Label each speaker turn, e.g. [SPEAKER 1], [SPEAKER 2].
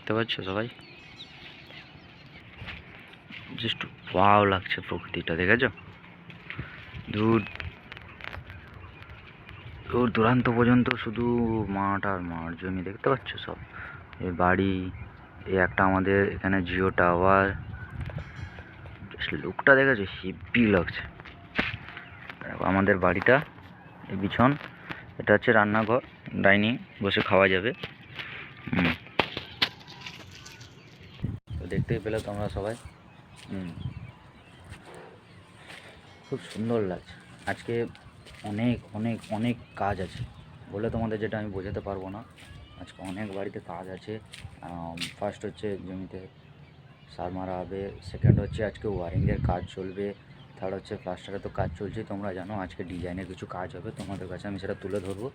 [SPEAKER 1] দেখতে পাচ্ছ সবাই, জাস্ট ওয়াও লাগছে প্রকৃতিটা, দেখেছো? দূর দূর দূরান্ত পর্যন্ত শুধু মাঠ আর মাঠ, জমি দেখতে পাচ্ছ সব, এই বাড়ি, এই একটা আমাদের এখানে জিও টাওয়ার, জাস্ট লুকটা দেখেছো, হেব্বি লাগছে। দেখো আমাদের বাড়িটা, এই বিছন, এটা হচ্ছে রান্নাঘর, ডাইনিং, বসে খাওয়া যাবে। তো দেখতেই পেলে তোমরা সবাই। খুব সুন্দর লাগছে। আজকে অনেক অনেক অনেক কাজ আছে, বলে তোমাদের যেটা আমি বোঝাতে পারবো না। আজকে অনেক বাড়িতে কাজ আছে। ফার্স্ট হচ্ছে জমিতে সার মারা হবে, সেকেন্ড হচ্ছে আজকে ওয়ারিংয়ের কাজ চলবে, থার্ড হচ্ছে প্লাস্টারে তো কাজ চলছে তোমরা জানো, আজকে ডিজাইনের কিছু কাজ হবে, তোমাদের কাছে আমি সেটা তুলে ধরবো।